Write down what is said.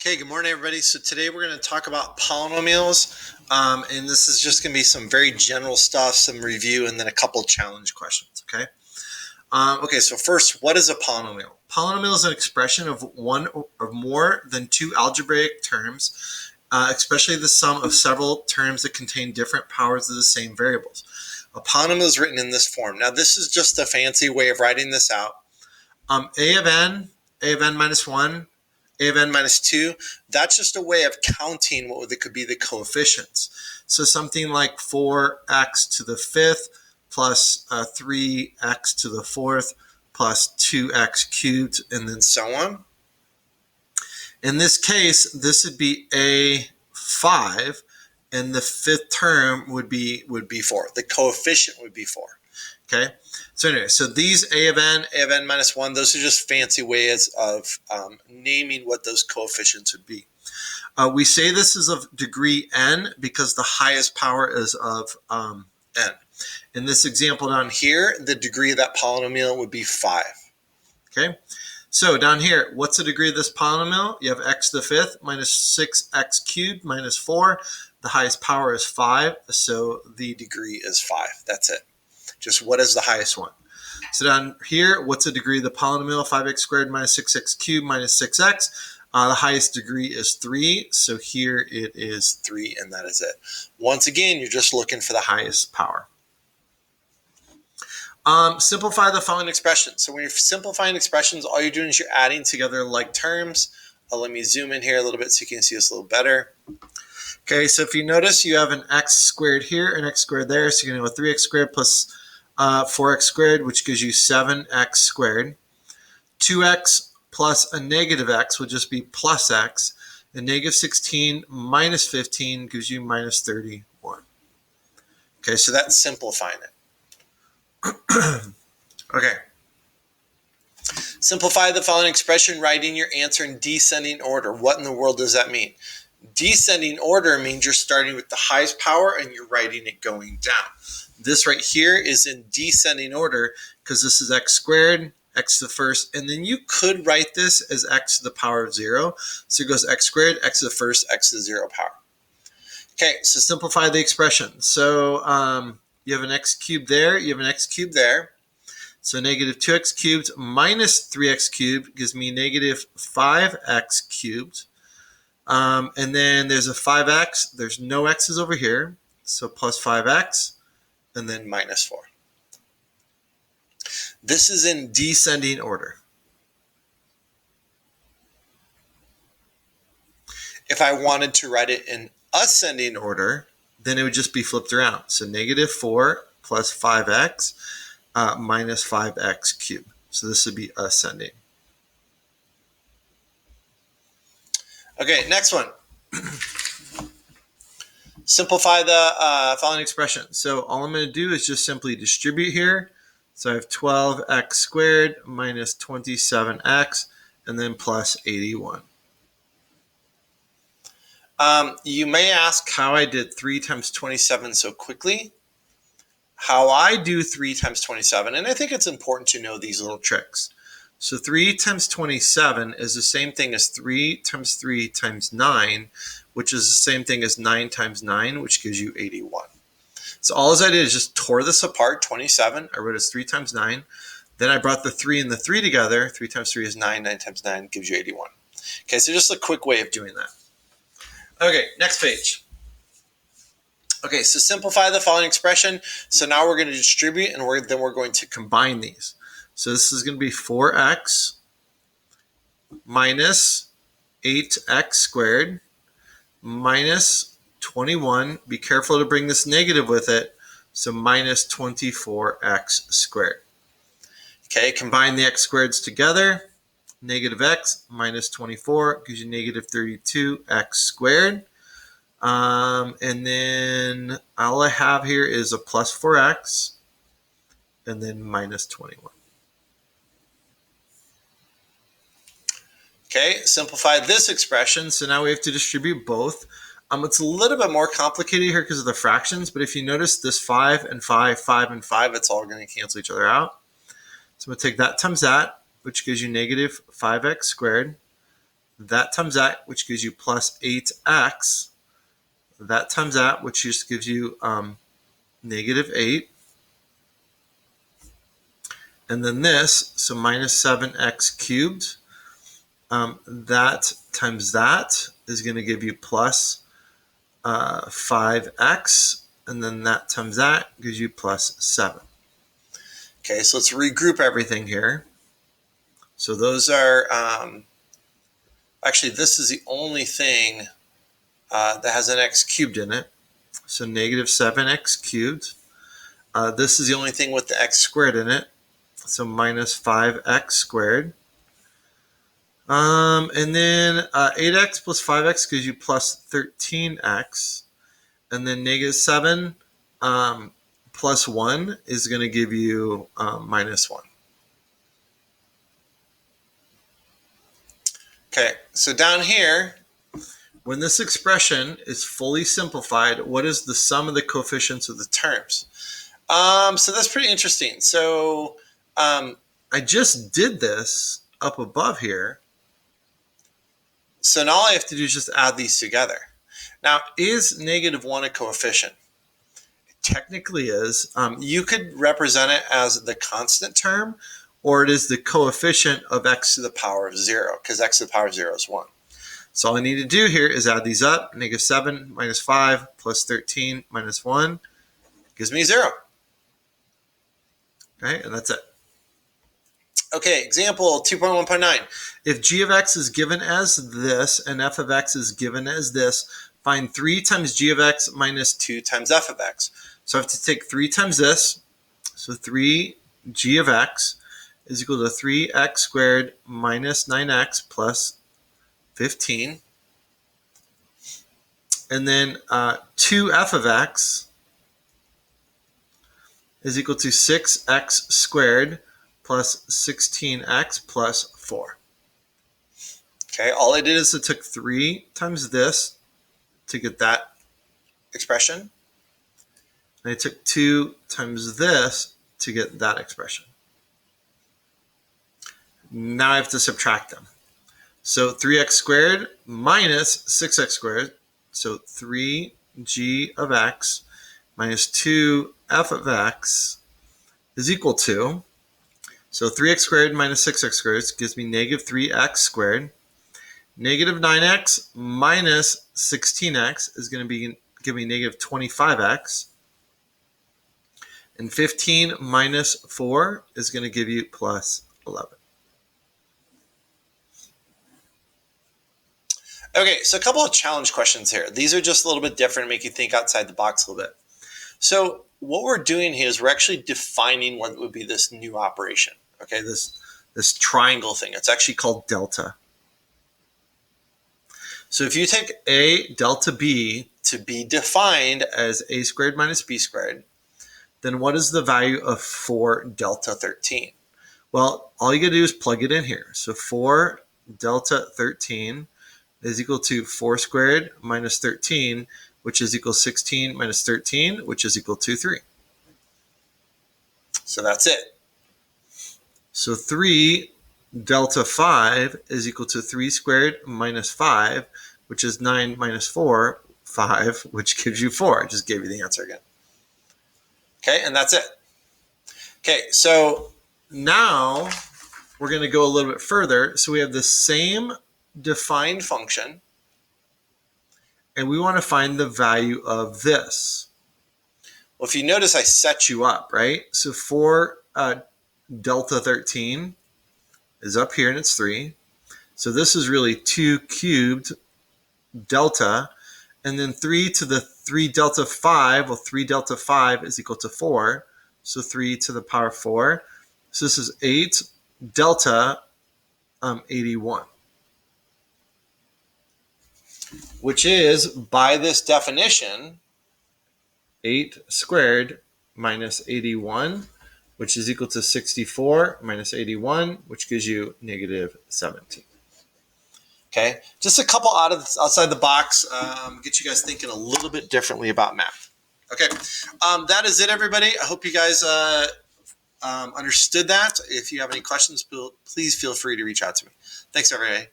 Okay, good morning, everybody. So today we're going to talk about polynomials, and this is just going to be some very general stuff, some review, and then a couple challenge questions, okay? Okay, so first, what is a polynomial? Polynomial is an expression of one or more than two algebraic terms, especially the sum of several terms that contain different powers of the same variables. A polynomial is written in this form. Now, this is just a fancy way of writing this out. A of n minus 1, a of n minus 2, that's just a way of counting what could be the coefficients. So something like 4x to the fifth plus 3x to the fourth plus 2x cubed, and then so on. In this case, this would be a5, and the fifth term would be 4. The coefficient would be 4. Okay, so anyway, so these a of n minus 1, those are just fancy ways of naming what those coefficients would be. We say this is of degree n because the highest power is of n. In this example down here, the degree of that polynomial would be 5. Okay, so down here, what's the degree of this polynomial? You have x to the fifth minus 6x cubed minus 4. The highest power is 5, so the degree is 5. That's it. Just what is the highest one? So down here, what's the degree of the polynomial? 5x squared minus 6x cubed minus 6x. The highest degree is 3, so here it is 3, and that is it. Once again, you're just looking for the highest power. Simplify the following expression. So when you're simplifying expressions, all you're doing is you're adding together like terms. Let me zoom in here a little bit so you can see this a little better. Okay, so if you notice, you have an x squared here and x squared there, so you're going to have a 3x squared plus 4x squared, which gives you 7x squared. 2x plus a negative x would just be plus x. And negative 16 minus 15 gives you minus 31. Okay, so that's simplifying it. Okay. Simplify the following expression, writing your answer in descending order. What in the world does that mean? Descending order means you're starting with the highest power and you're writing it going down. This right here is in descending order because this is x squared, x to the first, and then you could write this as x to the power of 0. So it goes x squared, x to the first, x to the 0 power. Okay, so simplify the expression. So you have an x cubed there, you have an x cubed there. So negative 2x cubed minus 3x cubed gives me negative 5x cubed. And then there's a 5x. There's no x's over here. So plus 5x. And then minus 4. This is in descending order. If I wanted to write it in ascending order, then it would just be flipped around. So negative 4 plus 5x minus 5x cubed. So this would be ascending. Okay, next one. Simplify the following expression. So all I'm going to do is just simply distribute here. So I have 12x squared minus 27x and then plus 81. You may ask how I did 3 times 27 so quickly. How I do 3 times 27, and I think it's important to know these little tricks. So 3 times 27 is the same thing as 3 times 3 times 9, which is the same thing as 9 times 9, which gives you 81. So all I did is just tore this apart, 27. I wrote it as 3 times 9. Then I brought the 3 and the 3 together. 3 times 3 is 9. 9 times 9 gives you 81. Okay, so just a quick way of doing that. Okay, next page. Okay, so simplify the following expression. So now we're going to distribute, and then we're going to combine these. So this is going to be 4x minus 8x squared minus 21. Be careful to bring this negative with it. So minus 24x squared. Okay, combine the x squareds together. Negative x minus 24 gives you negative 32x squared. And then all I have here is a plus 4x and then minus 21. Okay, simplify this expression. So now we have to distribute both. It's a little bit more complicated here because of the fractions, but if you notice this 5 and 5, 5 and 5, it's all going to cancel each other out. So I'm going to take that times that, which gives you negative 5x squared that times that, which gives you plus 8x, that times that, which just gives you negative 8, and then this, so minus 7x cubed, that times that is going to give you plus 5x, and then that times that gives you plus 7. Okay, so let's regroup everything here. So those are, actually this is the only thing that has an x cubed in it. So negative 7x cubed. This is the only thing with the x squared in it. So minus 5x squared. And then 8x plus 5x gives you plus 13x. And then negative 7 plus 1 is going to give you minus 1. Okay, so down here, when this expression is fully simplified, what is the sum of the coefficients of the terms? So that's pretty interesting. So I just did this up above here. So now all I have to do is just add these together. Now, is negative 1 a coefficient? It technically is. You could represent it as the constant term, or it is the coefficient of x to the power of 0, because x to the power of 0 is 1. So all I need to do here is add these up. Negative 7 minus 5 plus 13 minus 1 gives me 0. Okay, and that's it. Okay, example 2.1.9. If g of x is given as this and f of x is given as this, find 3 times g of x minus 2 times f of x. So I have to take 3 times this. So 3g of x is equal to 3x squared minus 9x plus 15. And then 2f of x is equal to 6x squared plus 16x plus 4. Okay, all I did is I took 3 times this to get that expression. And I took 2 times this to get that expression. Now I have to subtract them. So 3x squared minus 6x squared, so 3g of x minus 2f of x is equal to, so 3x squared minus 6x squared gives me negative 3x squared. Negative 9x minus 16x is going to give me negative 25x. And 15 minus 4 is going to give you plus 11. Okay, so a couple of challenge questions here. These are just a little bit different, make you think outside the box a little bit. So what we're doing here is we're actually defining what would be this new operation. Okay, this triangle thing. It's actually called delta. So if you take a delta b to be defined as a squared minus b squared, then what is the value of 4 delta 13? Well, all you got to do is plug it in here. So 4 delta 13 is equal to 4 squared minus 13, which is equal to 16 minus 13, which is equal to 3. So that's it. So 3 delta 5 is equal to 3 squared minus 5, which is 9 minus 4, 5, which gives you 4. I just gave you the answer again. Okay, and that's it. Okay, so now we're going to go a little bit further. So we have the same defined function, and we want to find the value of this. Well, if you notice, I set you up, right? So 4 delta 13 is up here, and it's 3. So this is really 2 cubed delta, and then 3 to the 3 delta 5, well, 3 delta 5 is equal to 4, so 3 to the power 4. So this is 8 delta 81, which is, by this definition, 8 squared minus 81, which is equal to 64 minus 81, which gives you negative 17. Okay, just a couple outside the box, get you guys thinking a little bit differently about math. Okay, that is it, everybody. I hope you guys understood that. If you have any questions, please feel free to reach out to me. Thanks, everybody.